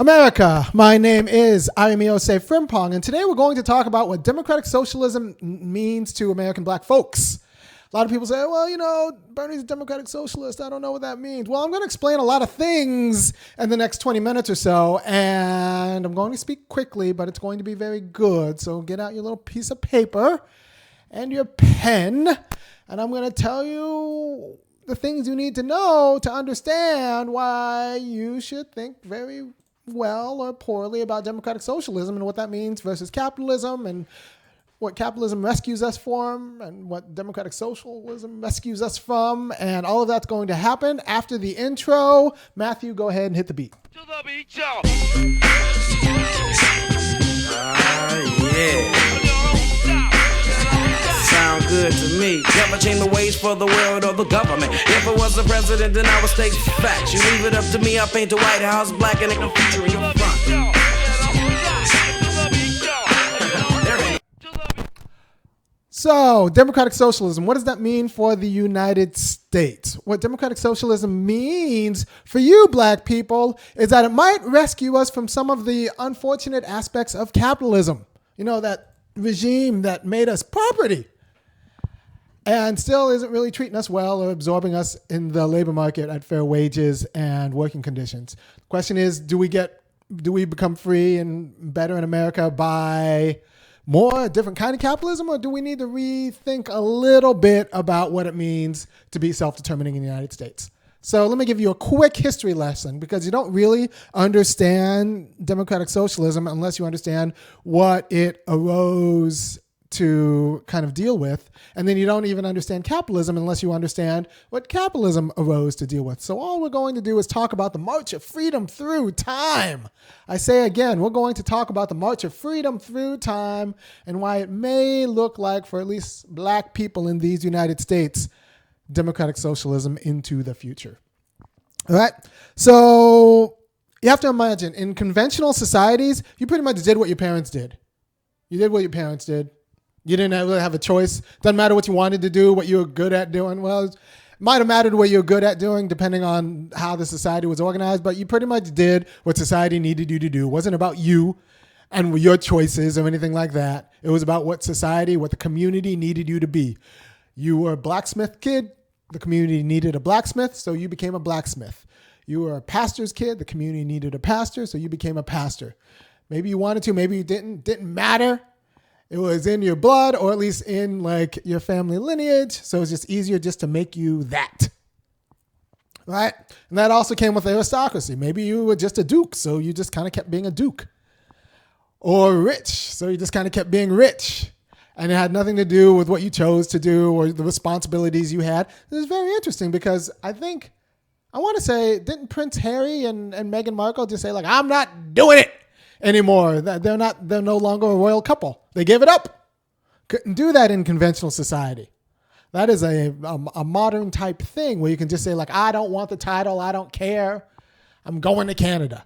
America, my name is Osei-Frimpong, and today we're going to talk about what democratic socialism means to American black folks. A lot of people say, well, Bernie's a democratic socialist. I don't know what that means. Well, I'm going to explain a lot of things in the next 20 minutes or so, and I'm going to speak quickly, but it's going to be very good. So get out your little piece of paper and your pen, and I'm going to tell you the things you need to know to understand why you should think very well or poorly about democratic socialism and what that means versus capitalism and what capitalism rescues us from and what democratic socialism rescues us from. And all of that's going to happen after the intro. Matthew, go ahead and hit the beat. To the beat, y'all. Yeah. Sound good to me. Never change the ways for the world or the government. If I was the president, then I would state facts. You leave it up to me, I paint the White House black and it can feature in your front. So, democratic socialism, what does that mean for the United States? What democratic socialism means for you black people is that it might rescue us from some of the unfortunate aspects of capitalism. You know, that regime that made us property and still isn't really treating us well or absorbing us in the labor market at fair wages and working conditions. The question is, do we become free and better in America by more different kind of capitalism, or do we need to rethink a little bit about what it means to be self-determining in the United States? So let me give you a quick history lesson, because you don't really understand democratic socialism unless you understand what it arose to kind of deal with. And then you don't even understand capitalism unless you understand what capitalism arose to deal with. So all we're going to do is talk about the march of freedom through time. I say again, we're going to talk about the march of freedom through time and why it may look like, for at least black people in these United States, democratic socialism into the future. All right. So you have to imagine, in conventional societies, you pretty much did what your parents did. You did what your parents did. You didn't really have a choice. Doesn't matter what you wanted to do, what you were good at doing. Well, it might have mattered what you were good at doing depending on how the society was organized, but you pretty much did what society needed you to do. It wasn't about you and your choices or anything like that. It was about what society, what the community needed you to be. You were a blacksmith kid. The community needed a blacksmith, so you became a blacksmith. You were a pastor's kid. The community needed a pastor, so you became a pastor. Maybe you wanted to, maybe you didn't. Didn't matter. It was in your blood, or at least in like your family lineage. So it's just easier just to make you that. Right? And that also came with aristocracy. Maybe you were just a duke, so you just kind of kept being a duke. Or rich, so you just kind of kept being rich. And it had nothing to do with what you chose to do or the responsibilities you had. This is very interesting because I want to say, didn't Prince Harry and Meghan Markle just say, like, I'm not doing it anymore? They're no longer a royal couple. They gave it up. Couldn't do that in conventional society. That is a modern type thing where you can just say, like, I don't want the title. I don't care. I'm going to Canada.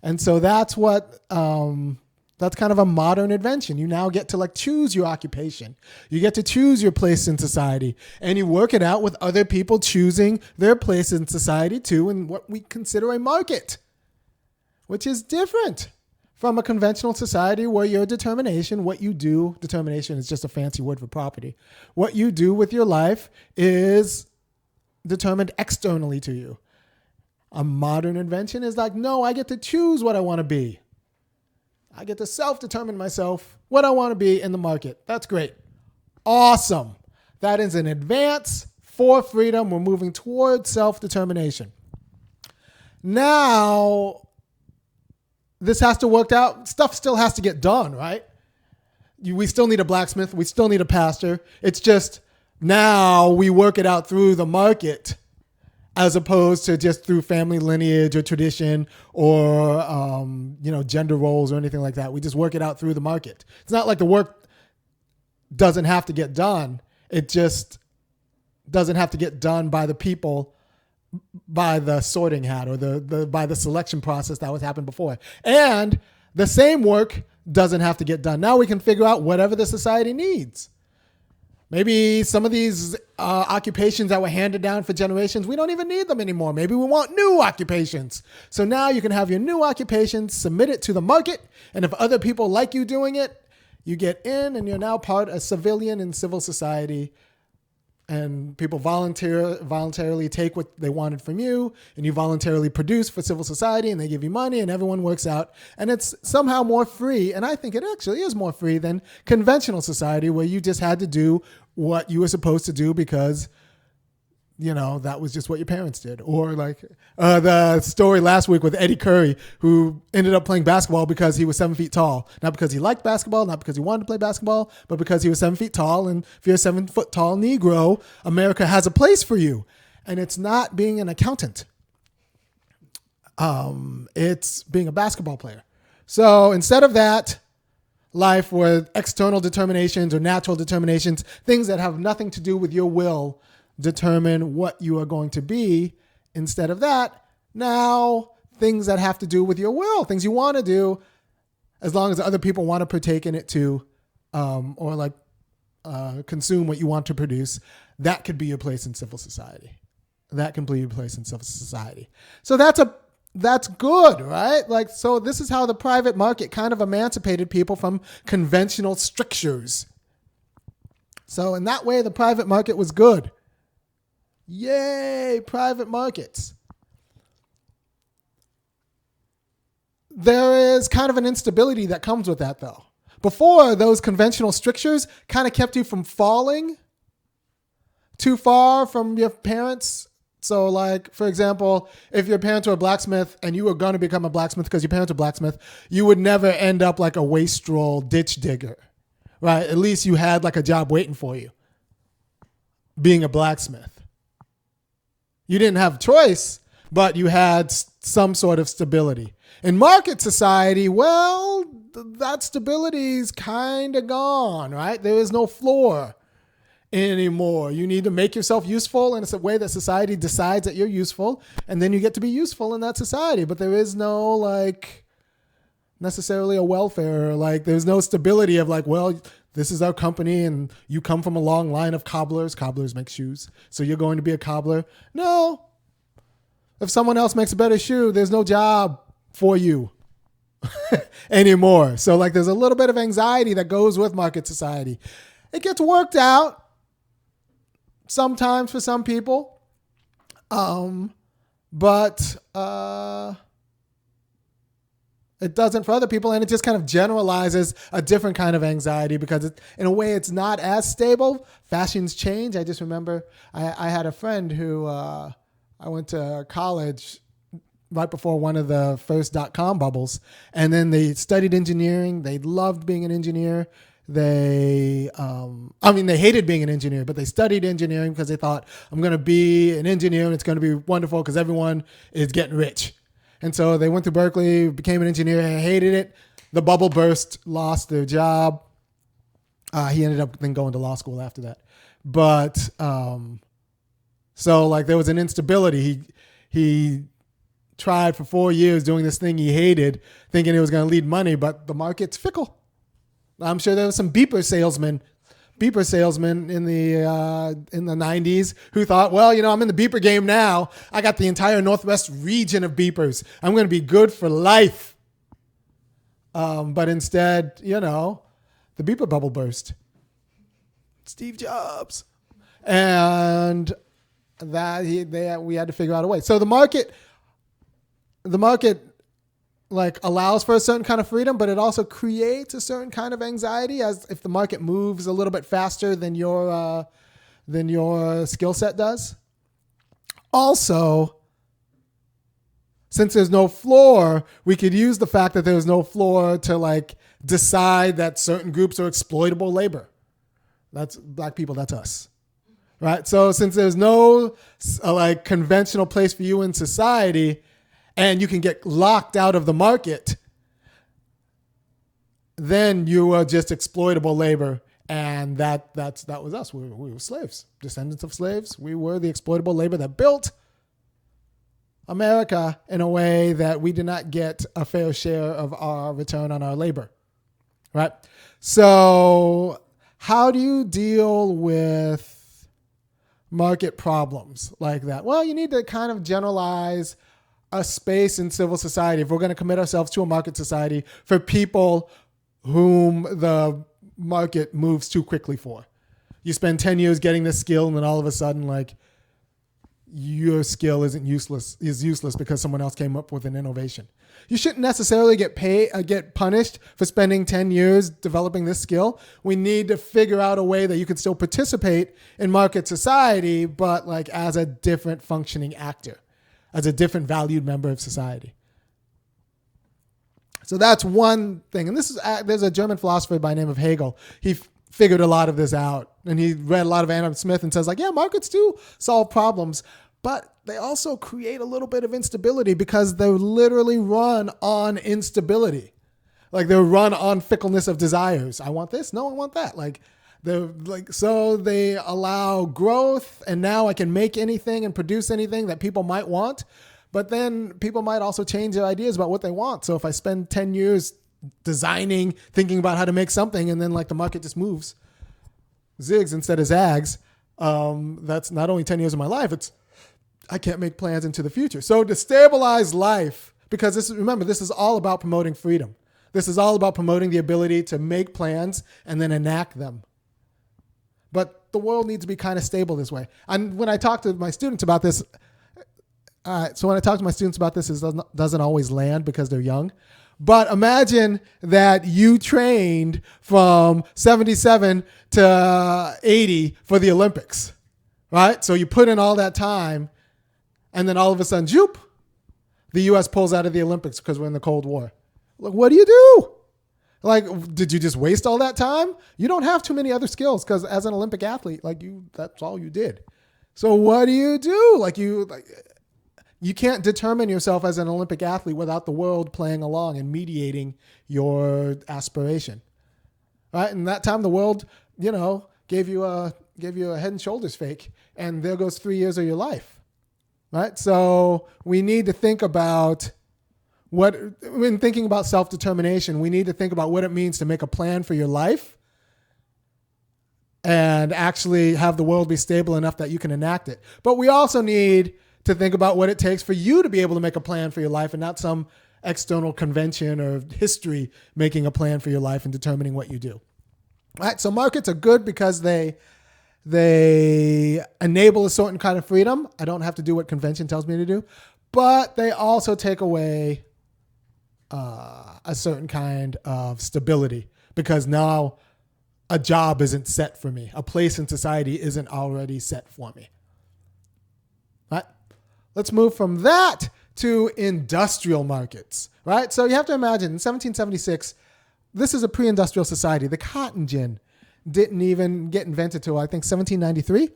And so that's what, that's kind of a modern invention. You now get to like choose your occupation. You get to choose your place in society, and you work it out with other people choosing their place in society too, in what we consider a market, which is different from a conventional society where your determination, what you do, determination is just a fancy word for property. What you do with your life is determined externally to you. A modern invention is like, no, I get to choose what I want to be. I get to self-determine myself what I want to be in the market. That's great. Awesome. That is an advance for freedom. We're moving towards self-determination. Now, this has to work out. Stuff still has to get done, right? We still need a blacksmith. We still need a pastor. It's just now we work it out through the market as opposed to just through family lineage or tradition or, gender roles or anything like that. We just work it out through the market. It's not like the work doesn't have to get done. It just doesn't have to get done by the people by the sorting hat or by the selection process that was happened before. And the same work doesn't have to get done. Now we can figure out whatever the society needs. Maybe some of these occupations that were handed down for generations, we don't even need them anymore. Maybe we want new occupations. So now you can have your new occupations, submit it to the market, and if other people like you doing it, you get in and you're now part of civilian and civil society, and people voluntarily take what they wanted from you, and you voluntarily produce for civil society, and they give you money, and everyone works out, and it's somehow more free, and I think it actually is more free than conventional society where you just had to do what you were supposed to do because, you know, that was just what your parents did. Or like the story last week with Eddy Curry, who ended up playing basketball because he was 7 feet tall. Not because he liked basketball, not because he wanted to play basketball, but because he was 7 feet tall. And if you're a 7 foot tall Negro, America has a place for you. And it's not being an accountant. It's being a basketball player. So instead of that, life with external determinations or natural determinations, things that have nothing to do with your will, determine what you are going to be. Instead of that, now things that have to do with your will, things you want to do, as long as other people want to partake in it too, or consume what you want to produce, that could be your place in civil society. That can be your place in civil society. So that's good, right? Like, so this is how the private market kind of emancipated people from conventional strictures. So in that way, the private market was good. Yay, private markets. There is kind of an instability that comes with that, though. Before, those conventional strictures kind of kept you from falling too far from your parents. So, like, for example, if your parents were a blacksmith and you were going to become a blacksmith because your parents were blacksmith, you would never end up like a wastrel ditch digger, right? At least you had like a job waiting for you, being a blacksmith. You didn't have a choice, but you had some sort of stability. In market society, well, that stability's kind of gone, right? There is no floor anymore. You need to make yourself useful, and it's a way that society decides that you're useful, and then you get to be useful in that society. But there is no, like, necessarily a welfare. Like, there's no stability of like, well, this is our company and you come from a long line of cobblers. Cobblers make shoes. So you're going to be a cobbler. No. If someone else makes a better shoe, there's no job for you anymore. So like there's a little bit of anxiety that goes with market society. It gets worked out sometimes for some people. But it doesn't for other people, and it just kind of generalizes a different kind of anxiety because in a way it's not as stable. Fashions change. I just remember I had a friend who I went to college right before one of the first .com bubbles, and then they studied engineering. They loved being an engineer. They hated being an engineer, but they studied engineering because they thought, I'm going to be an engineer and it's going to be wonderful because everyone is getting rich. And so they went to Berkeley, became an engineer, and hated it. The bubble burst, lost their job. He ended up then going to law school after that. But so like there was an instability. He tried for 4 years doing this thing he hated, thinking it was going to lead money, but the market's fickle. I'm sure there was some beeper salesmen in the 90s who thought, well, you know, I'm in the beeper game now. I got the entire Northwest region of beepers. I'm going to be good for life. But instead, you know, the beeper bubble burst. Steve Jobs. And we had to figure out a way. So the market like allows for a certain kind of freedom, but it also creates a certain kind of anxiety as if the market moves a little bit faster than your skill set does. Also, since there's no floor, we could use the fact that there's no floor to like decide that certain groups are exploitable labor. That's black people. That's us. Right. So since there's no like conventional place for you in society, and you can get locked out of the market, then you are just exploitable labor. And that was us. We were slaves, descendants of slaves. We were the exploitable labor that built America in a way that we did not get a fair share of our return on our labor. Right? So how do you deal with market problems like that? Well, you need to kind of generalize a space in civil society if we're going to commit ourselves to a market society for people whom the market moves too quickly for. You spend 10 years getting this skill, and then all of a sudden, like, your skill is useless because someone else came up with an innovation. You shouldn't necessarily get punished for spending 10 years developing this skill. We need to figure out a way that you can still participate in market society, but like as a different functioning actor, as a different valued member of society. So that's one thing. And there's a German philosopher by the name of Hegel. He figured a lot of this out, and he read a lot of Adam Smith and says, like, yeah, markets do solve problems, but they also create a little bit of instability because they're literally run on instability. Like, they're run on fickleness of desires. I want this. No, I want that. So they allow growth, and now I can make anything and produce anything that people might want. But then people might also change their ideas about what they want. So if I spend 10 years designing, thinking about how to make something, and then like the market just moves, zigs instead of zags, that's not only 10 years of my life, I can't make plans into the future. So to stabilize life, because this is all about promoting freedom. This is all about promoting the ability to make plans and then enact them. But the world needs to be kind of stable this way. And when I talk to my students about this, it doesn't always land because they're young. But imagine that you trained from 77 to 80 for the Olympics, right? So you put in all that time, and then all of a sudden, zoop, the U.S. pulls out of the Olympics because we're in the Cold War. Like, what do you do? Like, did you just waste all that time? You don't have too many other skills because as an Olympic athlete, that's all you did. So what do? You can't determine yourself as an Olympic athlete without the world playing along and mediating your aspiration, right? And that time the world, gave you a head and shoulders fake, and there goes 3 years of your life, right? So we need to think about when thinking about self-determination, we need to think about what it means to make a plan for your life and actually have the world be stable enough that you can enact it. But we also need to think about what it takes for you to be able to make a plan for your life and not some external convention or history making a plan for your life and determining what you do. All right, so markets are good because they enable a certain kind of freedom. I don't have to do what convention tells me to do, but they also take away a certain kind of stability because now a job isn't set for me. A place in society isn't already set for me. Right? Let's move from that to industrial markets, right? So you have to imagine in 1776, this is a pre-industrial society. The cotton gin didn't even get invented till I think 1793.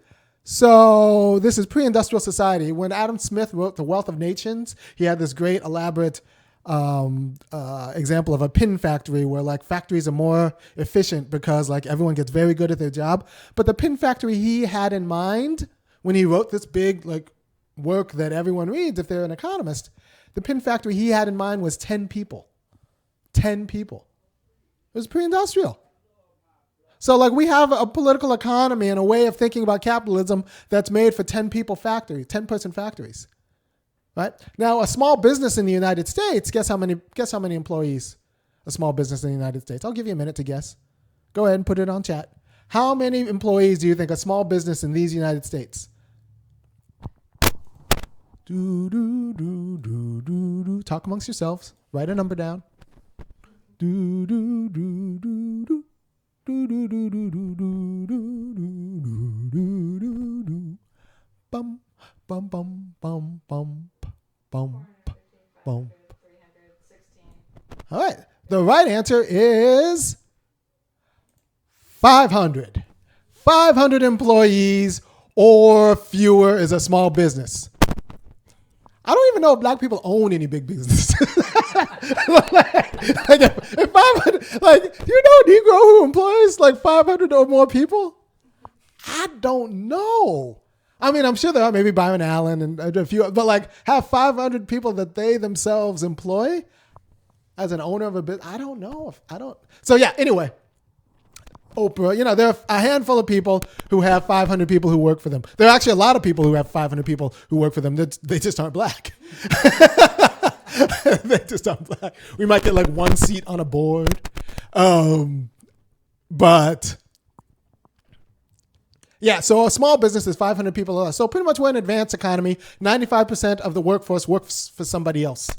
So this is pre-industrial society. When Adam Smith wrote The Wealth of Nations, he had this great elaborate example of a pin factory where like factories are more efficient because like everyone gets very good at their job. But the pin factory he had in mind when he wrote this big like work that everyone reads if they're an economist, the pin factory he had in mind was 10 people. 10 people. It was pre-industrial. So like we have a political economy and a way of thinking about capitalism that's made for 10 people factories, 10-person factories. Right? Now, a small business in the United States, guess how many employees a small business in the United States? I'll give you a minute to guess. Go ahead and put it on chat. How many employees do you think a small business in these United States? Talk amongst yourselves. Write a number down. Bum, bum, bum, bum, bum, bum, bum. All right. The right answer is 500. 500 employees or fewer is a small business. I don't even know if black people own any big businesses. if 500, Negro who employs like 500 or more people? I don't know. I mean, I'm sure there are maybe Byron Allen and a few, but like have 500 people that they themselves employ as an owner of a business. I don't know. So yeah, anyway, Oprah. You know, there are a handful of people who have 500 people who work for them. There are actually a lot of people who have 500 people who work for them. They just aren't black. They just aren't black. We might get like one seat on a board. But yeah, so a small business is 500 people or less. So pretty much we're an advanced economy. 95% of the workforce works for somebody else.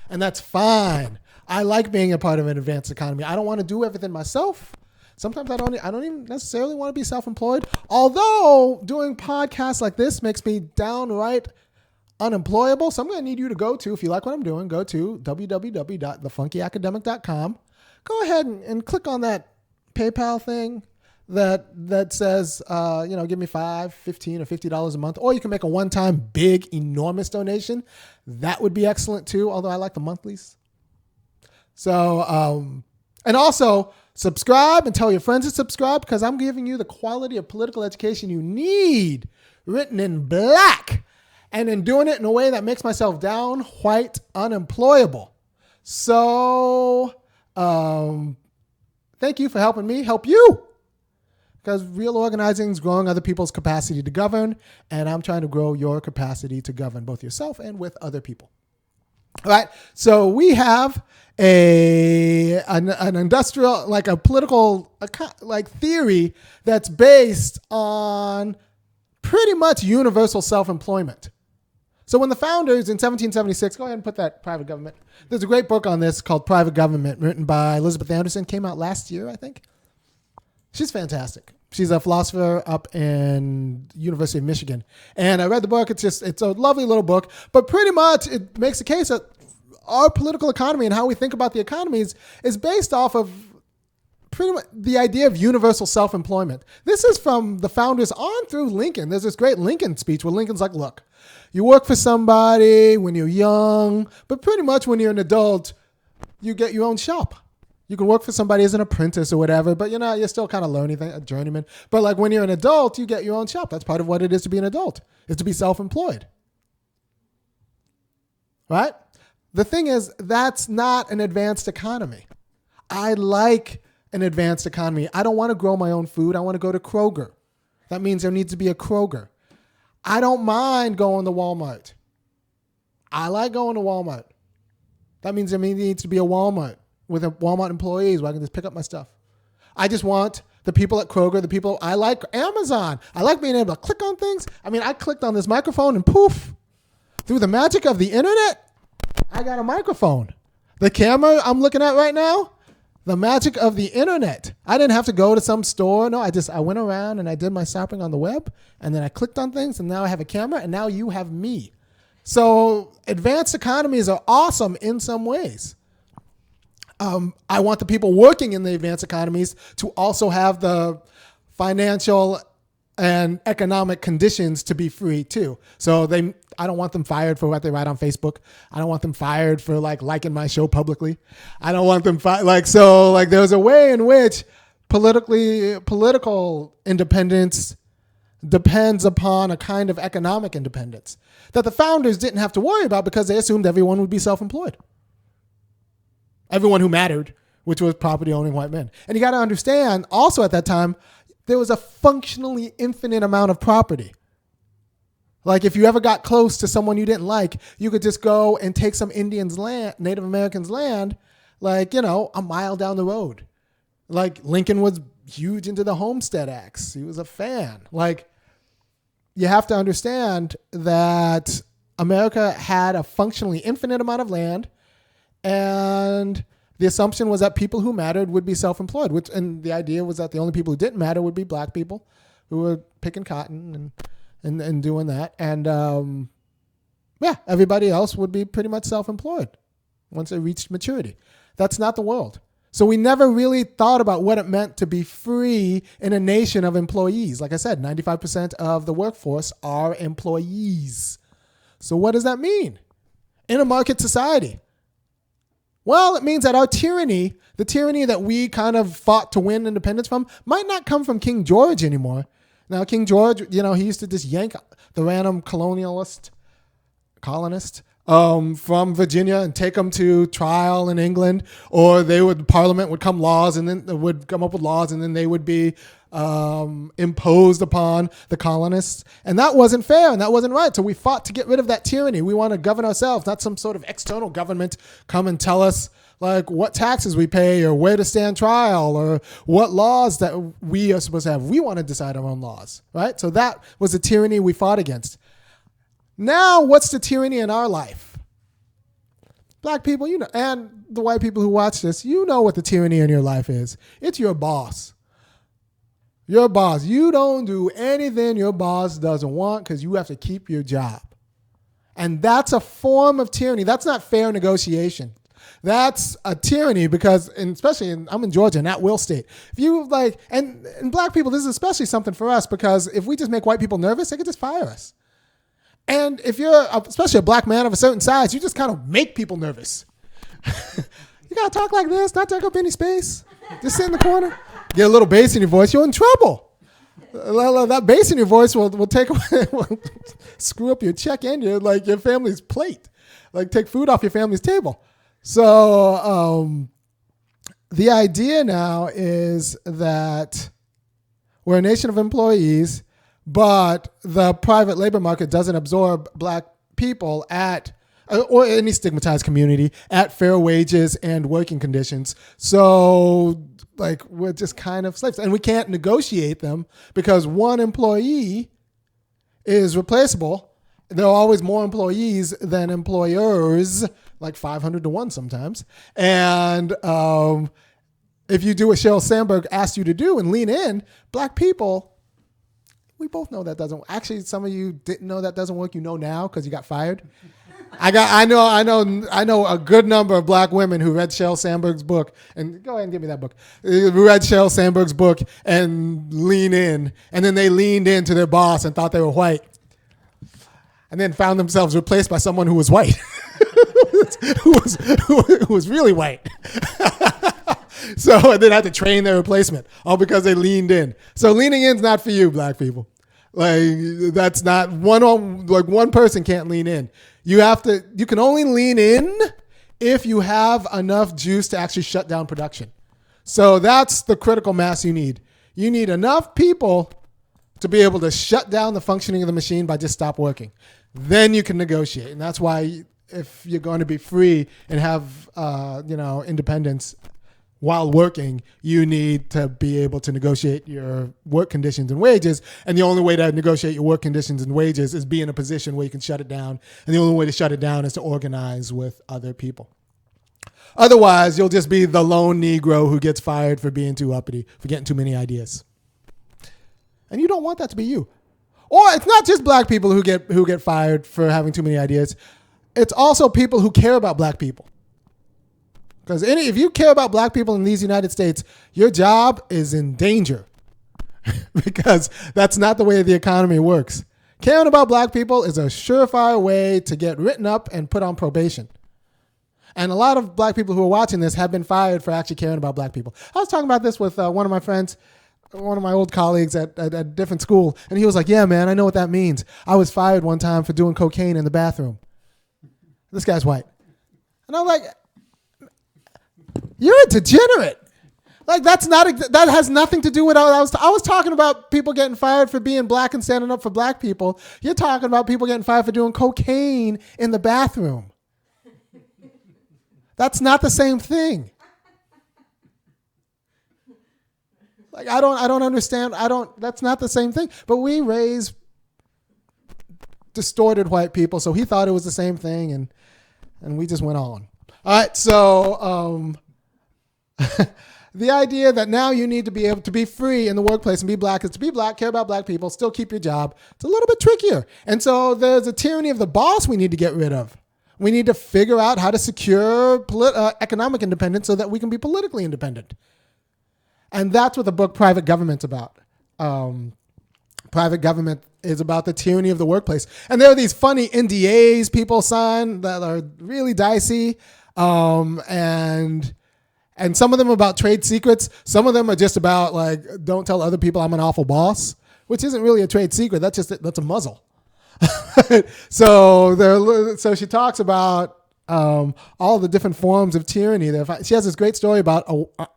And that's fine. I like being a part of an advanced economy. I don't want to do everything myself. Sometimes I don't even necessarily want to be self-employed. Although doing podcasts like this makes me downright unemployable. So I'm going to need you to go to, if you like what I'm doing, go to www.thefunkyacademic.com. Go ahead and click on that PayPal thing that says, give me $5, $15, or $50 a month. Or you can make a one-time big, enormous donation. That would be excellent too, although I like the monthlies. So, and also subscribe and tell your friends to subscribe, because I'm giving you the quality of political education you need, written in black, and in doing it in a way that makes myself downright unemployable. So, thank you for helping me help you, because real organizing is growing other people's capacity to govern, and I'm trying to grow your capacity to govern both yourself and with other people. All right, so we have an industrial, like a political, like theory that's based on pretty much universal self-employment. So when the founders in 1776, go ahead and put that private government. There's a great book on this called Private Government, written by Elizabeth Anderson, came out last year, I think. She's fantastic. She's a philosopher up in University of Michigan. And I read the book. It's a lovely little book, but pretty much it makes the case that our political economy and how we think about the economies is based off of pretty much the idea of universal self-employment. This is from the founders on through Lincoln. There's this great Lincoln speech where Lincoln's like, look, you work for somebody when you're young, but pretty much when you're an adult, you get your own shop. You can work for somebody as an apprentice or whatever, but you're still kind of learning, a journeyman. But like when you're an adult, you get your own shop. That's part of what it is to be an adult, is to be self-employed. Right? The thing is, that's not an advanced economy. I like an advanced economy. I don't want to grow my own food. I want to go to Kroger. That means there needs to be a Kroger. I don't mind going to Walmart. I like going to Walmart. That means there needs to be a Walmart with Walmart employees where I can just pick up my stuff. I just want the people at Kroger, I like Amazon. I like being able to click on things. I mean, I clicked on this microphone and poof, through the magic of the internet, I got a microphone. The camera I'm looking at right now, the magic of the internet. I didn't have to go to some store. No, I went around and I did my shopping on the web, and then I clicked on things, and now I have a camera, and now you have me. So advanced economies are awesome in some ways. I want the people working in the advanced economies to also have the financial and economic conditions to be free too. So I don't want them fired for what they write on Facebook. I don't want them fired for liking my show publicly. I don't want them there's a way in which political independence depends upon a kind of economic independence that the founders didn't have to worry about because they assumed everyone would be self-employed. Everyone who mattered, which was property owning white men. And you got to understand also at that time, there was a functionally infinite amount of property. Like if you ever got close to someone you didn't like, you could just go and take some Indians' land, Native Americans' land, a mile down the road. Like Lincoln was huge into the Homestead Acts. He was a fan. You have to understand that America had a functionally infinite amount of land, and the assumption was that people who mattered would be self-employed, and the idea was that the only people who didn't matter would be black people who were picking cotton and doing that. And everybody else would be pretty much self-employed once they reached maturity. That's not the world. So we never really thought about what it meant to be free in a nation of employees. Like I said, 95% of the workforce are employees. So what does that mean in a market society? Well, it means that our tyranny, the tyranny that we kind of fought to win independence from, might not come from King George anymore. Now, King George, he used to just yank the random colonist from Virginia and take them to trial in England, or Parliament would come laws and then would come up with laws, and then they would be imposed upon the colonists. And that wasn't fair and that wasn't right. So we fought to get rid of that tyranny. We want to govern ourselves, not some sort of external government come and tell us like what taxes we pay or where to stand trial or what laws that we are supposed to have. We want to decide our own laws, right? So that was the tyranny we fought against. Now, what's the tyranny in our life? Black people, you know, and the white people who watch this, you know what the tyranny in your life is. It's your boss. Your boss. You don't do anything your boss doesn't want because you have to keep your job. And that's a form of tyranny. That's not fair negotiation. That's a tyranny because, and especially I'm in Georgia, an at-will state. If you like, and black people, this is especially something for us because if we just make white people nervous, they could just fire us. And if you're, especially a black man of a certain size, you just kind of make people nervous. You got to talk like this, not take up any space. Just sit in the corner. Get a little bass in your voice, you're in trouble. That bass in your voice will take away, will screw up your check and your family's plate. Like take food off your family's table. So the idea now is that we're a nation of employees, but the private labor market doesn't absorb black people or any stigmatized community at fair wages and working conditions. So like we're just kind of slaves and we can't negotiate them because one employee is replaceable. There are always more employees than employers, like 500 to 1 sometimes. And if you do what Sheryl Sandberg asked you to do and lean in, black people, we both know that doesn't. Actually, some of you didn't know that doesn't work. You know now because you got fired. I know a good number of black women who read Sheryl Sandberg's book, and go ahead and give me that book. Who read Sheryl Sandberg's book and lean in, and then they leaned into their boss and thought they were white, and then found themselves replaced by someone who was white, who was really white. So and then had to train their replacement, all because they leaned in. So leaning in is not for you, black people. Like that's not one person can't lean in. You can only lean in if you have enough juice to actually shut down production. So that's the critical mass you need. You need enough people to be able to shut down the functioning of the machine by just stop working. Then you can negotiate. And that's why if you're going to be free and have independence while working, you need to be able to negotiate your work conditions and wages. And the only way to negotiate your work conditions and wages is be in a position where you can shut it down. And the only way to shut it down is to organize with other people. Otherwise, you'll just be the lone Negro who gets fired for being too uppity, for getting too many ideas. And you don't want that to be you. Or it's not just black people who get fired for having too many ideas. It's also people who care about black people. Because if you care about black people in these United States, your job is in danger because that's not the way the economy works. Caring about black people is a surefire way to get written up and put on probation. And a lot of black people who are watching this have been fired for actually caring about black people. I was talking about this with one of my friends, one of my old colleagues at a different school, and he was like, yeah, man, I know what that means. I was fired one time for doing cocaine in the bathroom. This guy's white. And I'm like, you're a degenerate. Like that has nothing to do with I was talking about people getting fired for being black and standing up for black people. You're talking about people getting fired for doing cocaine in the bathroom. That's not the same thing. Like I don't understand. That's not the same thing. But we raise distorted white people, so he thought it was the same thing and we just went on. All right, so the idea that now you need to be able to be free in the workplace and be black is to be black, care about black people, still keep your job. It's a little bit trickier. And so there's a tyranny of the boss we need to get rid of. We need to figure out how to secure economic independence so that we can be politically independent. And that's what the book Private Government's about. Private government is about the tyranny of the workplace. And there are these funny NDAs people sign that are really dicey. And some of them are about trade secrets. Some of them are just about like, don't tell other people I'm an awful boss, which isn't really a trade secret. That's a muzzle. So she talks about all the different forms of tyranny. She has this great story about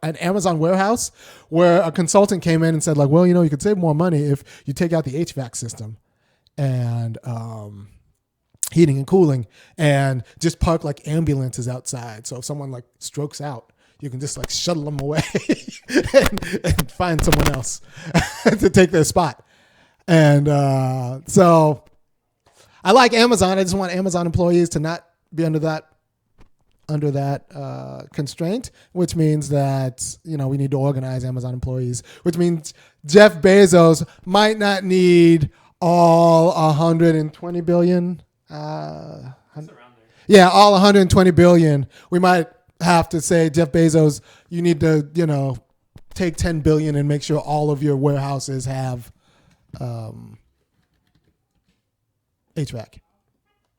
an Amazon warehouse where a consultant came in and said, like, well, you could save more money if you take out the HVAC system and heating and cooling and just park like ambulances outside. So if someone like strokes out, you can just like shuttle them away and find someone else to take their spot. And so I like Amazon. I just want Amazon employees to not be under that constraint, which means that, we need to organize Amazon employees, which means Jeff Bezos might not need all 120 billion. All 120 billion. We might have to say, Jeff Bezos, you need to, take 10 billion and make sure all of your warehouses have HVAC,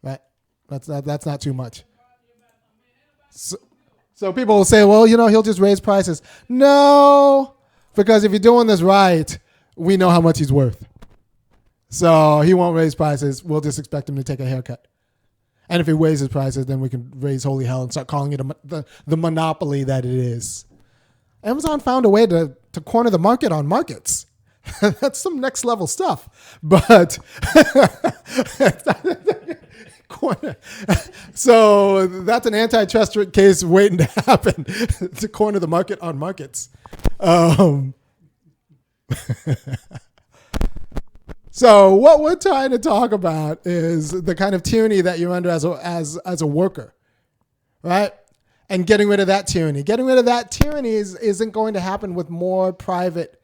right? That's not too much. So people will say, well, he'll just raise prices. No, because if you're doing this right, we know how much he's worth. So he won't raise prices. We'll just expect him to take a haircut. And if he raises prices, then we can raise holy hell and start calling it the monopoly that it is. Amazon found a way to corner the market on markets. That's some next level stuff. But so that's an antitrust case waiting to happen to corner the market on markets. So what we're trying to talk about is the kind of tyranny that you're under as a worker, right? And getting rid of that tyranny. Getting rid of that tyranny isn't going to happen with more private,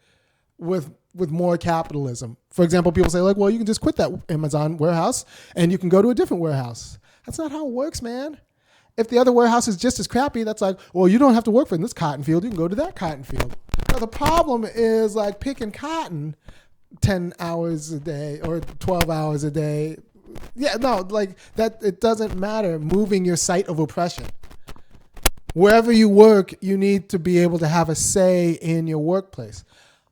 with more capitalism. For example, people say like, well, you can just quit that Amazon warehouse and you can go to a different warehouse. That's not how it works, man. If the other warehouse is just as crappy, that's like, well, you don't have to work for this cotton field. You can go to that cotton field. Now, the problem is like picking cotton 10 hours a day or 12 hours a day. Yeah, no, like that, it doesn't matter moving your site of oppression. Wherever you work, you need to be able to have a say in your workplace.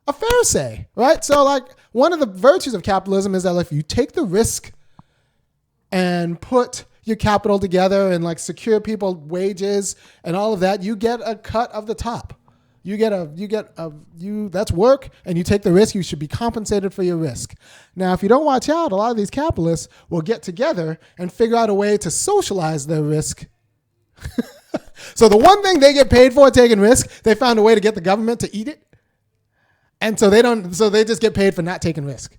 A fair say, right? So like one of the virtues of capitalism is that if you take the risk and put your capital together and like secure people wages and all of that, you get a cut of the top. That's work, and you take the risk. You should be compensated for your risk. Now, if you don't watch out, a lot of these capitalists will get together and figure out a way to socialize their risk. So the one thing they get paid for taking risk, they found a way to get the government to eat it. And so they just get paid for not taking risk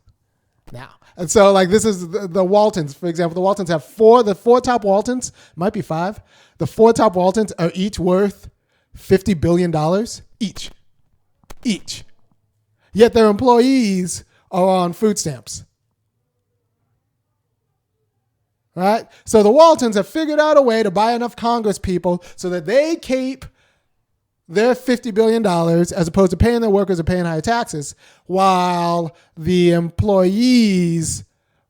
now. And so like this is the Waltons, for example. The Waltons have the four top Waltons, might be five. The four top Waltons are each worth $50 billion each. Yet their employees are on food stamps. Right? So the Waltons have figured out a way to buy enough Congress people so that they keep their $50 billion as opposed to paying their workers or paying higher taxes, while the employees,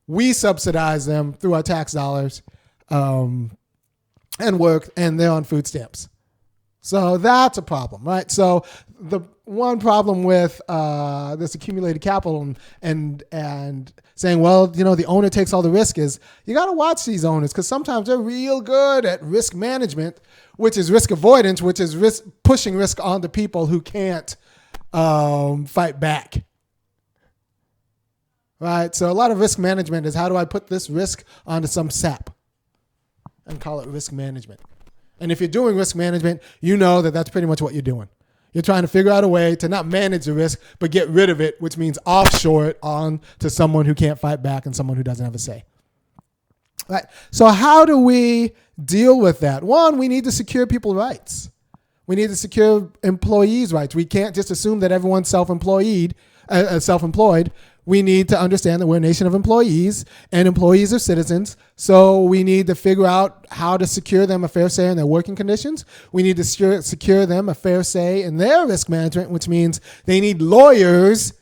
we subsidize them through our tax dollars and work, and they're on food stamps. So that's a problem, right? So the one problem with this accumulated capital and saying, well, the owner takes all the risk is you got to watch these owners because sometimes they're real good at risk management, which is risk avoidance, which is pushing risk onto people who can't fight back. Right? So a lot of risk management is how do I put this risk onto some sap and call it risk management. And if you're doing risk management, you know that that's pretty much what you're doing. You're trying to figure out a way to not manage the risk, but get rid of it, which means offshore it on to someone who can't fight back and someone who doesn't have a say. Right? So how do we deal with that? One, we need to secure people's rights. We need to secure employees' rights. We can't just assume that everyone's self-employed. We need to understand that we're a nation of employees, and employees are citizens. So we need to figure out how to secure them a fair say in their working conditions. We need to secure them a fair say in their risk management, which means they need lawyers.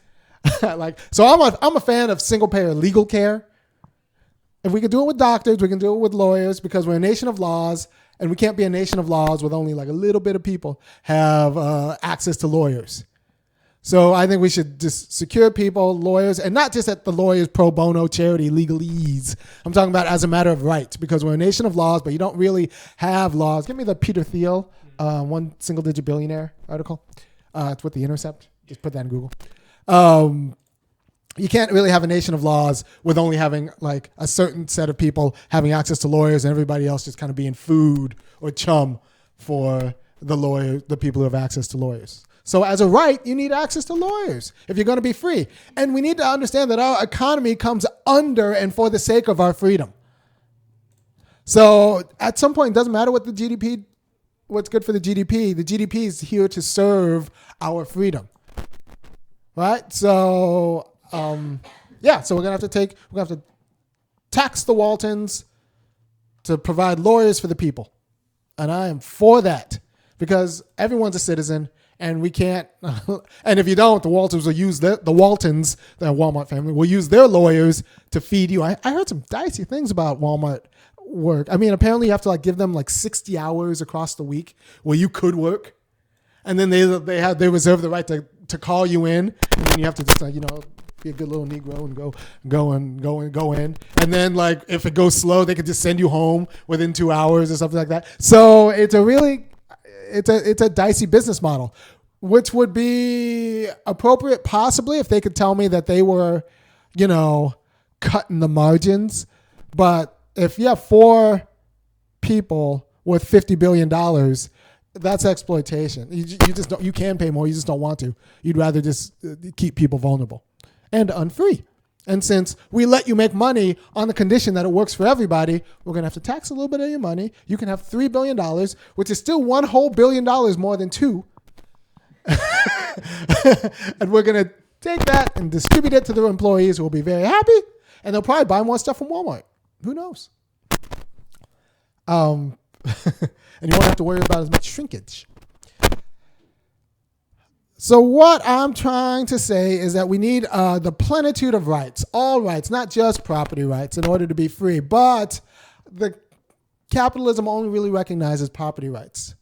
So I'm a fan of single-payer legal care. If we can do it with doctors, we can do it with lawyers because we're a nation of laws, and we can't be a nation of laws with only like a little bit of people have access to lawyers. So I think we should just secure people, lawyers, and not just at the lawyers pro bono charity legalese. I'm talking about as a matter of right, because we're a nation of laws, but you don't really have laws. Give me the Peter Thiel, one single-digit billionaire article. It's with The Intercept. Just put that in Google. You can't really have a nation of laws with only having like a certain set of people having access to lawyers and everybody else just kind of being food or chum for the people who have access to lawyers. So as a right, you need access to lawyers if you're going to be free. And we need to understand that our economy comes under and for the sake of our freedom. So at some point, it doesn't matter what what's good for the GDP. The GDP is here to serve our freedom. Right? So, so we're going to have to tax the Waltons to provide lawyers for the people. And I am for that because everyone's a citizen. And we can't, and if you don't, the Waltons will use the Waltons, the Walmart family, will use their lawyers to feed you. I heard some dicey things about Walmart work. I mean, apparently you have to like give them like 60 hours across the week where you could work. And then they reserve the right to call you in. And then you have to just like, be a good little Negro and go in. And then like, if it goes slow, they could just send you home within 2 hours or something like that. So it's a dicey business model, which would be appropriate possibly if they could tell me that they were, cutting the margins. But if you have 4 people worth $50 billion, that's exploitation. You can pay more. You just don't want to. You'd rather just keep people vulnerable and unfree. And since we let you make money on the condition that it works for everybody, we're going to have to tax a little bit of your money. You can have $3 billion, which is still $1 whole billion more than 2. And we're going to take that and distribute it to the employees who will be very happy. And they'll probably buy more stuff from Walmart. Who knows? And you won't have to worry about as much shrinkage. So what I'm trying to say is that we need the plenitude of rights, all rights, not just property rights in order to be free, but the capitalism only really recognizes property rights.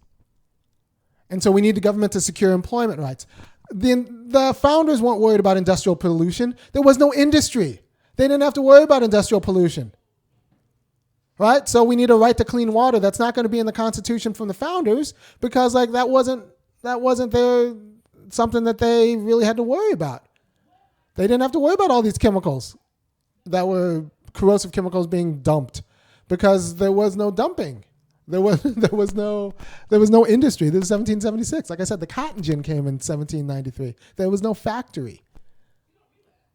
And so we need the government to secure employment rights. The founders weren't worried about industrial pollution. There was no industry. They didn't have to worry about industrial pollution. Right? So we need a right to clean water. That's not going to be in the Constitution from the founders because like that wasn't their something that they really had to worry about. They didn't have to worry about all these chemicals that were corrosive chemicals being dumped because there was no dumping. There was no industry. This is 1776. Like I said, the cotton gin came in 1793. There was no factory.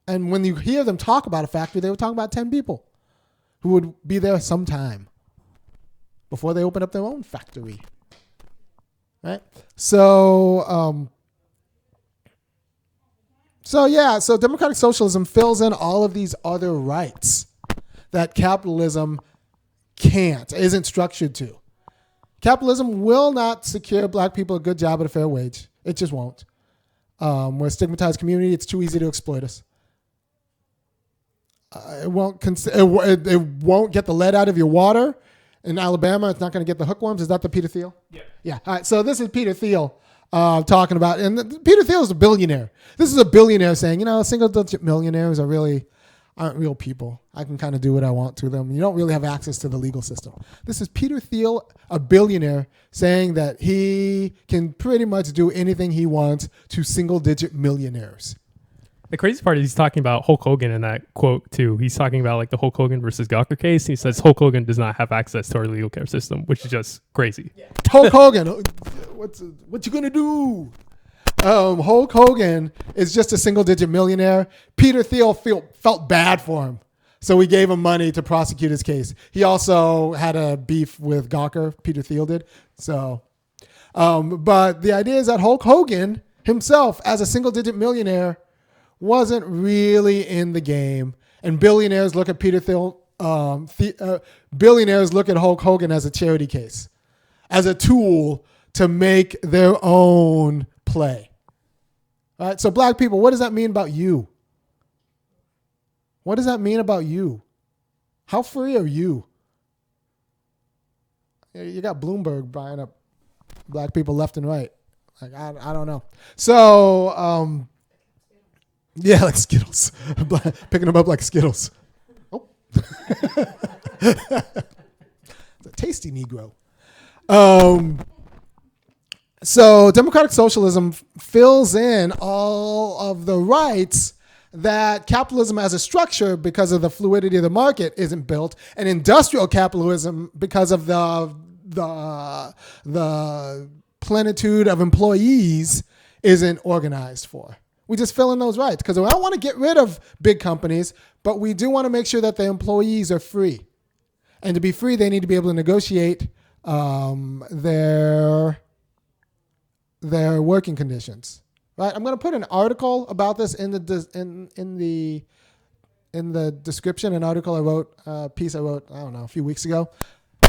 And when you hear them talk about a factory, they were talking about 10 people who would be there sometime before they opened up their own factory. Right? So democratic socialism fills in all of these other rights that capitalism isn't structured to. Capitalism will not secure black people a good job at a fair wage. It just won't. We're a stigmatized community. It's too easy to exploit us. It won't get the lead out of your water. In Alabama, it's not going to get the hookworms. Is that the Peter Thiel? Yeah. Yeah. All right. So this is Peter Thiel talking about, and Peter Thiel is a billionaire. This is a billionaire saying, single-digit millionaires aren't real people. I can kind of do what I want to them. You don't really have access to the legal system. This is Peter Thiel, a billionaire, saying that he can pretty much do anything he wants to single-digit millionaires. The crazy part is he's talking about Hulk Hogan in that quote too. He's talking about like the Hulk Hogan versus Gawker case. He says Hulk Hogan does not have access to our legal care system, which is just crazy. Yeah. Hulk Hogan, what you gonna do? Hulk Hogan is just a single-digit millionaire. Peter Thiel felt bad for him, so he gave him money to prosecute his case. He also had a beef with Gawker. Peter Thiel did. So, but the idea is that Hulk Hogan himself, as a single-digit millionaire, wasn't really in the game, and billionaires look at Peter Thiel. Billionaires look at Hulk Hogan as a charity case, as a tool to make their own play. All right. So, black people, what does that mean about you? What does that mean about you? How free are you? You got Bloomberg buying up black people left and right. Like I don't know. So. Yeah, like Skittles. Picking them up like Skittles. Oh. It's a tasty Negro. So democratic socialism fills in all of the rights that capitalism as a structure, because of the fluidity of the market, isn't built, and industrial capitalism, because of the plenitude of employees, isn't organized for. We just fill in those rights because we don't want to get rid of big companies, but we do want to make sure that the employees are free. And to be free, they need to be able to negotiate their working conditions. Right? I'm going to put an article about this in the description. An article I wrote, a piece I wrote, I don't know, a few weeks ago.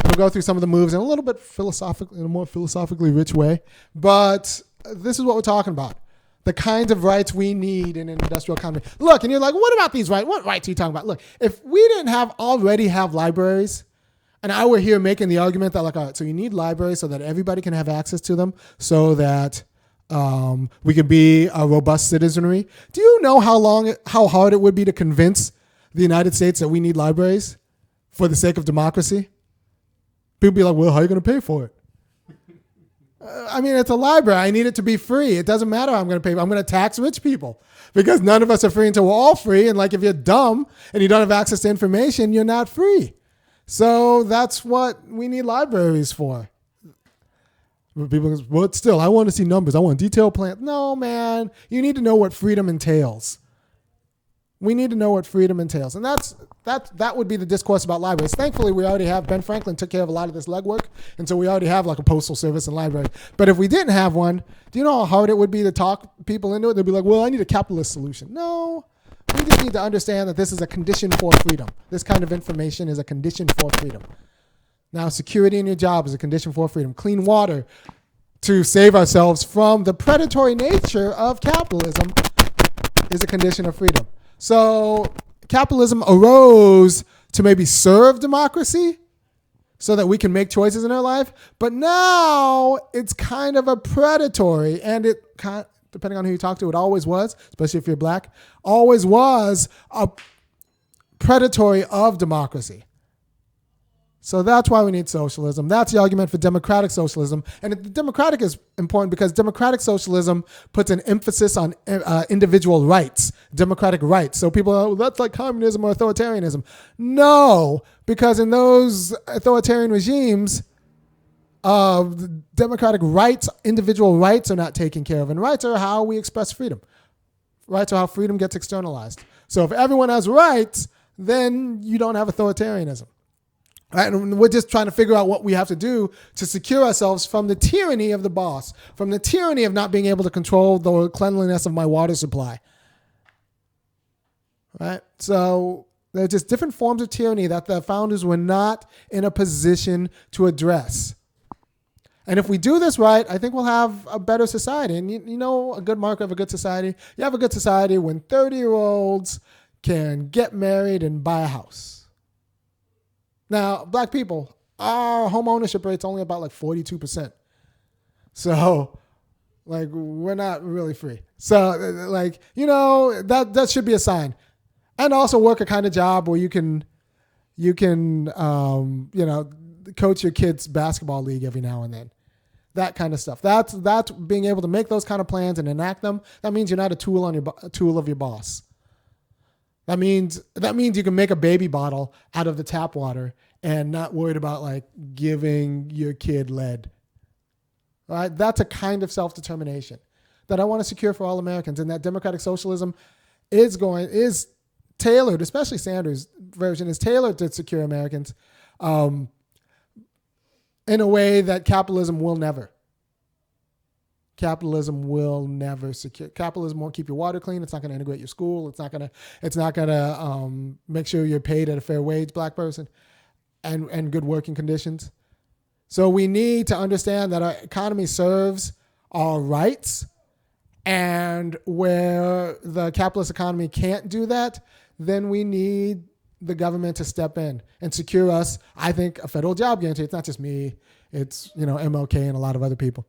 We'll go through some of the moves in a little bit in a more philosophically rich way. But this is what we're talking about. The kinds of rights we need in an industrial economy. Look, and you're like, what about these rights? What rights are you talking about? Look, if we didn't already have libraries, and I were here making the argument that, like, all right, so you need libraries so that everybody can have access to them, so that we can be a robust citizenry. Do you know how hard it would be to convince the United States that we need libraries for the sake of democracy? People be like, well, how are you going to pay for it? I mean, it's a library. I need it to be free. It doesn't matter how I'm going to pay. I'm going to tax rich people because none of us are free until we're all free. And like, if you're dumb and you don't have access to information, you're not free. So that's what we need libraries for. People go, well, still, I want to see numbers. I want detailed plans. No, man. You need to know what freedom entails. We need to know what freedom entails. And that would be the discourse about libraries. Thankfully, we already have, Ben Franklin took care of a lot of this legwork. And so we already have like a postal service and library. But if we didn't have one, do you know how hard it would be to talk people into it? They'd be like, well, I need a capitalist solution. No, we just need to understand that this is a condition for freedom. This kind of information is a condition for freedom. Now, security in your job is a condition for freedom. Clean water to save ourselves from the predatory nature of capitalism is a condition of freedom. So capitalism arose to maybe serve democracy so that we can make choices in our life. But now it's kind of a predatory, and it kind of, depending on who you talk to, it always was, especially if you're black, always was a predatory of democracy. So that's why we need socialism. That's the argument for democratic socialism. And the democratic is important because democratic socialism puts an emphasis on individual rights, democratic rights. So people are, well, that's like communism or authoritarianism. No, because in those authoritarian regimes, democratic rights, individual rights are not taken care of. And rights are how we express freedom. Rights are how freedom gets externalized. So if everyone has rights, then you don't have authoritarianism. Right? And we're just trying to figure out what we have to do to secure ourselves from the tyranny of the boss, from the tyranny of not being able to control the cleanliness of my water supply. Right? So there are just different forms of tyranny that the founders were not in a position to address. And if we do this right, I think we'll have a better society. And you know a good marker of a good society? You have a good society when 30-year-olds can get married and buy a house. Now, black people, our home ownership rate's only about like 42%. So, like, we're not really free. So, like, you know, that should be a sign. And also work a kind of job where you can, you know, coach your kids' basketball league every now and then. That kind of stuff. That's being able to make those kind of plans and enact them. That means you're not a tool of your boss. That means you can make a baby bottle out of the tap water and not worried about like giving your kid lead. All right? That's a kind of self-determination that I want to secure for all Americans, and that democratic socialism is tailored, especially Sanders' version is tailored to secure Americans in a way that capitalism will never. Capitalism will never secure. Capitalism won't keep your water clean. It's not going to integrate your school. It's not going to make sure you're paid at a fair wage, black person, and good working conditions. So we need to understand that our economy serves our rights, and where the capitalist economy can't do that, then we need the government to step in and secure us. I think a federal job guarantee. It's not just me. It's, you know, MLK and a lot of other people.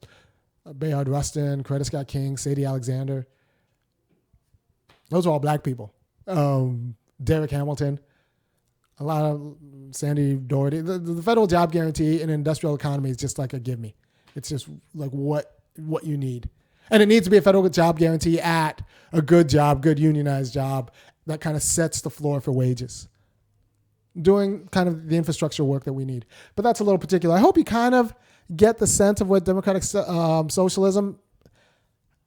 Bayard Rustin, Coretta Scott King, Sadie Alexander. Those are all black people. Derek Hamilton, a lot of Sandy Doherty. The federal job guarantee in an industrial economy is just like a give me. It's just like what you need. And it needs to be a federal job guarantee at a good job, good unionized job that kind of sets the floor for wages. Doing kind of the infrastructure work that we need. But that's a little particular. I hope you kind of get the sense of what democratic socialism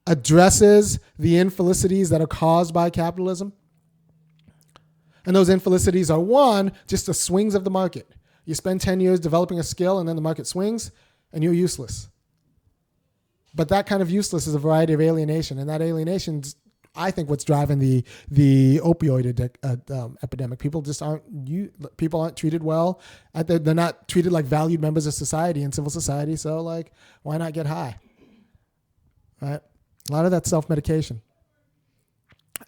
addresses the infelicities that are caused by capitalism. And those infelicities are, one, just the swings of the market. You spend 10 years developing a skill and then the market swings and you're useless. But that kind of useless is a variety of alienation. And that alienation's, I think, what's driving the opioid epidemic. People aren't treated well. They're not treated like valued members of society and civil society. So, like, why not get high? Right? A lot of that self-medication.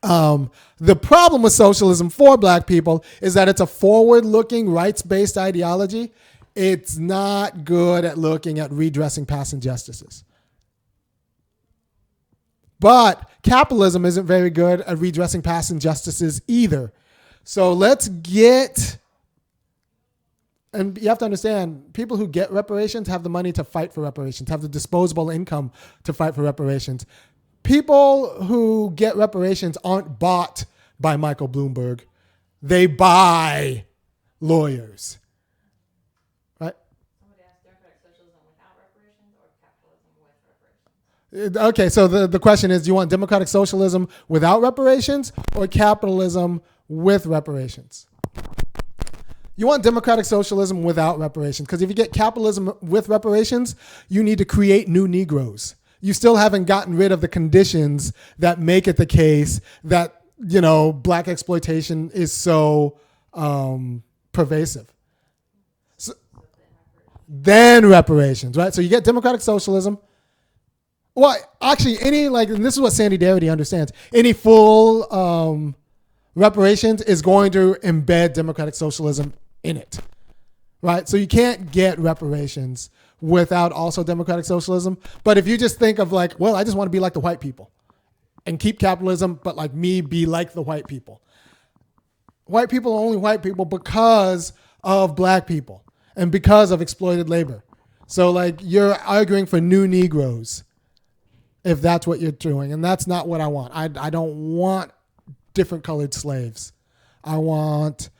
The problem with socialism for black people is that it's a forward-looking, rights-based ideology. It's not good at looking at redressing past injustices. But capitalism isn't very good at redressing past injustices either. So let's get, and you have to understand, people who get reparations have the money to fight for reparations, have the disposable income to fight for reparations. People who get reparations aren't bought by Michael Bloomberg. They buy lawyers. Right? Somebody asked democratic socialism without reparations or capitalism with reparations? Okay, so the question is, do you want democratic socialism without reparations or capitalism with reparations? You want democratic socialism without reparations, because if you get capitalism with reparations, you need to create new Negroes. You still haven't gotten rid of the conditions that make it the case that, black exploitation is so pervasive. So, then reparations, right? So you get democratic socialism. Well, actually, and this is what Sandy Doherty understands, any full reparations is going to embed democratic socialism in it, right? So you can't get reparations without also democratic socialism. But if you just think of I just want to be like the white people and keep capitalism, but like me be like the white people. White people are only white people because of black people and because of exploited labor. So you're arguing for new Negroes if that's what you're doing. And that's not what I want. I don't want different colored slaves. I want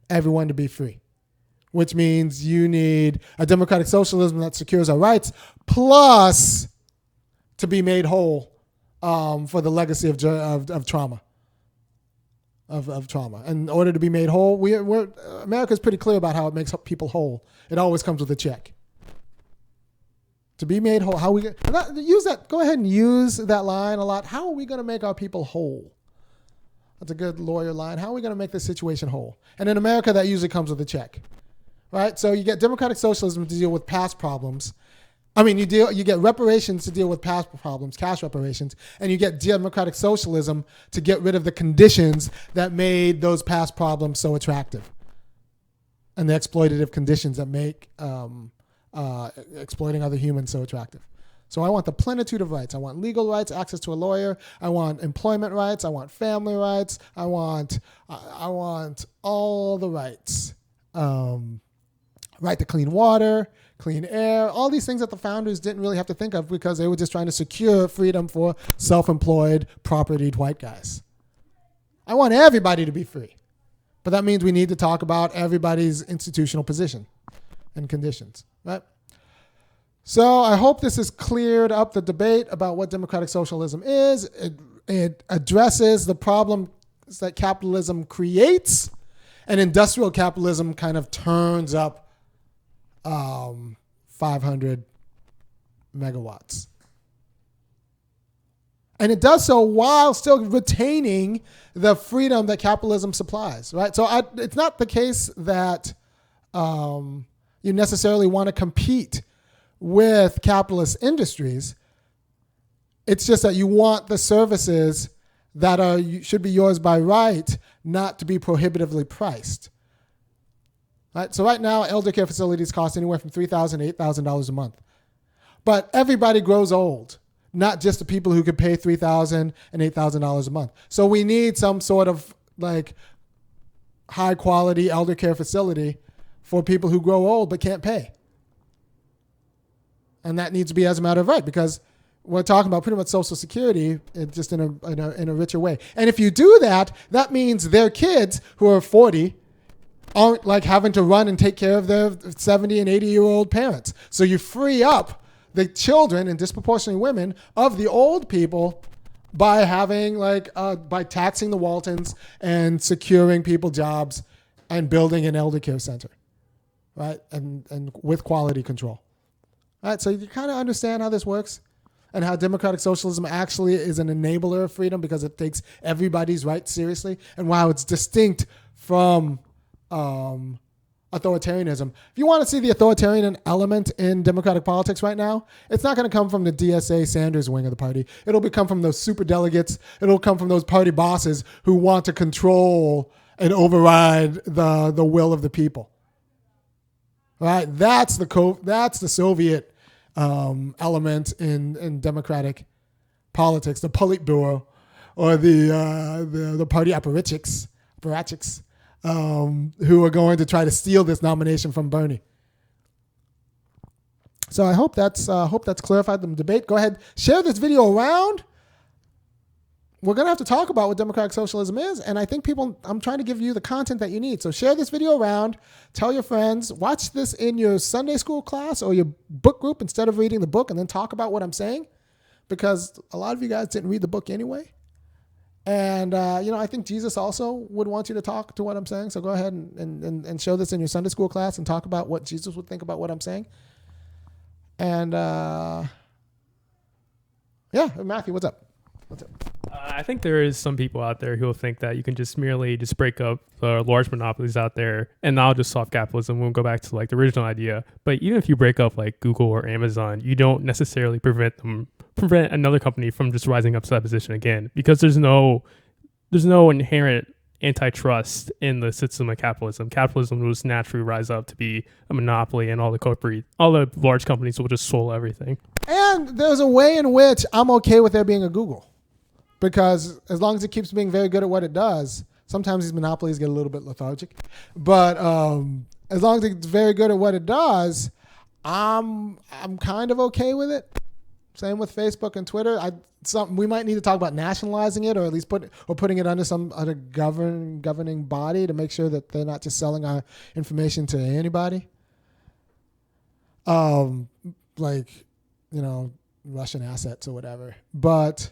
everyone to be free, which means you need a democratic socialism that secures our rights, plus to be made whole for the legacy of trauma. Of trauma. And in order to be made whole, America's pretty clear about how it makes people whole. It always comes with a check. To be made whole, how we use that? Go ahead and use that line a lot. How are we going to make our people whole? That's a good lawyer line. How are we going to make this situation whole? And in America, that usually comes with a check, right? So you get democratic socialism to deal with past problems. You get reparations to deal with past problems, cash reparations, and you get democratic socialism to get rid of the conditions that made those past problems so attractive, and the exploitative conditions that make exploiting other humans so attractive. So I want the plenitude of rights. I want legal rights, access to a lawyer. I want employment rights. I want family rights. I want all the rights. Right to clean water, clean air, all these things that the founders didn't really have to think of because they were just trying to secure freedom for self-employed, propertied white guys. I want everybody to be free. But that means we need to talk about everybody's institutional position and conditions, right? So I hope this has cleared up the debate about what democratic socialism is. It addresses the problems that capitalism creates, and industrial capitalism kind of turns up 500 megawatts. And it does so while still retaining the freedom that capitalism supplies, right? So it's not the case that you necessarily want to compete with capitalist industries. It's just that you want the services that should be yours by right not to be prohibitively priced. Right? So right now, elder care facilities cost anywhere from $3,000 to $8,000 a month. But everybody grows old. not just the people who could pay $3,000 and $8,000 a month. So we need some sort of like high quality elder care facility for people who grow old but can't pay. And that needs to be as a matter of right, because we're talking about pretty much Social Security just in a richer way. And if you do that, that means their kids who are 40 aren't like having to run and take care of their 70 and 80-year-old parents. So you free up the children, and disproportionately women, of the old people by having by taxing the Waltons and securing people jobs and building an elder care center, right? And with quality control. All right, so you kind of understand how this works and how democratic socialism actually is an enabler of freedom because it takes everybody's rights seriously, and how it's distinct from authoritarianism. If you want to see the authoritarian element in democratic politics right now, it's not going to come from the DSA Sanders wing of the party. It'll come from those super delegates. It'll come from those party bosses who want to control and override the will of the people. Right? That's the Soviet element in democratic politics, the Politburo, or the party apparatchiks, who are going to try to steal this nomination from Bernie. So I hope that's clarified the debate. Go ahead, share this video around. We're going to have to talk about what democratic socialism is, and I think I'm trying to give you the content that you need. So share this video around, tell your friends, watch this in your Sunday school class or your book group instead of reading the book, and then talk about what I'm saying, because a lot of you guys didn't read the book anyway. And, I think Jesus also would want you to talk to what I'm saying. So go ahead and show this in your Sunday school class and talk about what Jesus would think about what I'm saying. And, Matthew, what's up? I think there is some people out there who will think that you can just merely break up the large monopolies out there and now just soft capitalism. We'll go back to like the original idea. But even if you break up like Google or Amazon, you don't necessarily prevent another company from just rising up to that position again, because there's no inherent antitrust in the system of capitalism. Capitalism will just naturally rise up to be a monopoly, and all the large companies will just swallow everything. And there's a way in which I'm okay with there being a Google. Because as long as it keeps being very good at what it does, sometimes these monopolies get a little bit lethargic. But as long as it's very good at what it does, I'm kind of okay with it. Same with Facebook and Twitter. We might need to talk about nationalizing it, or at least putting it under some other governing body to make sure that they're not just selling our information to anybody. Russian assets or whatever. But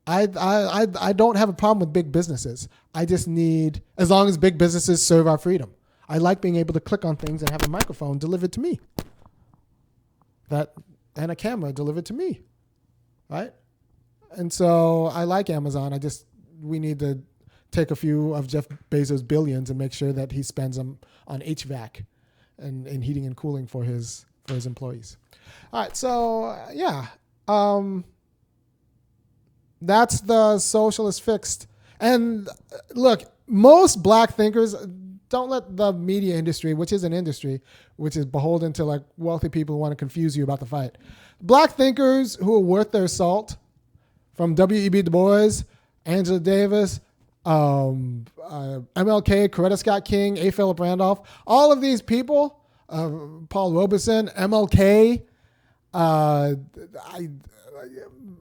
I don't have a problem with big businesses. I just need, as long as big businesses serve our freedom. I like being able to click on things and have a microphone delivered to me. And a camera delivered to me. Right? And so I like Amazon. We need to take a few of Jeff Bezos' billions and make sure that he spends them on HVAC and heating and cooling for his employees. All right. So, that's the socialist fixed. And look, most black thinkers don't let the media industry, which is an industry, which is beholden to like wealthy people who want to confuse you about the fight. Black thinkers who are worth their salt, from W.E.B. Du Bois, Angela Davis, MLK, Coretta Scott King, A. Philip Randolph, all of these people, Paul Robeson, MLK,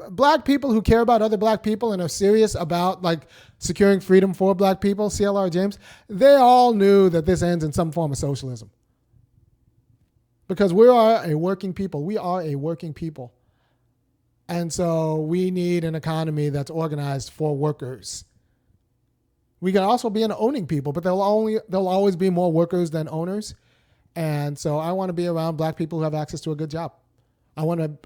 black people who care about other black people and are serious about like securing freedom for black people, CLR James, they all knew that this ends in some form of socialism. Because we are a working people. We are a working people. And so we need an economy that's organized for workers. We can also be an owning people, but there'll always be more workers than owners. And so I want to be around black people who have access to a good job. I want to,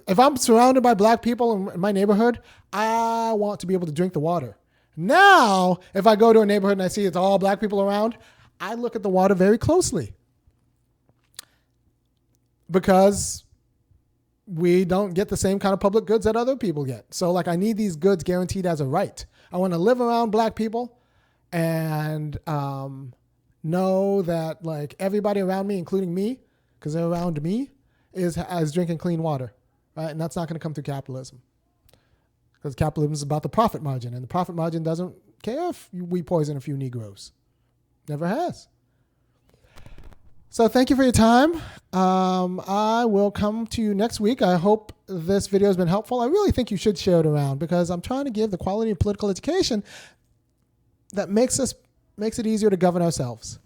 if I'm surrounded by black people in my neighborhood, I want to be able to drink the water. Now, if I go to a neighborhood and I see it's all black people around, I look at the water very closely. Because we don't get the same kind of public goods that other people get. So like I need these goods guaranteed as a right. I want to live around black people and know that like everybody around me, including me, because they're around me, is drinking clean water, right? And that's not going to come through capitalism, because capitalism is about the profit margin, and the profit margin doesn't care if we poison a few Negroes. Never has. So thank you for your time. I will come to you next week. I hope this video has been helpful. I really think you should share it around, because I'm trying to give the quality of political education that makes it easier to govern ourselves,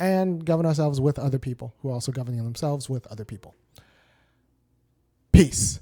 and govern ourselves with other people who are also governing themselves with other people. Peace.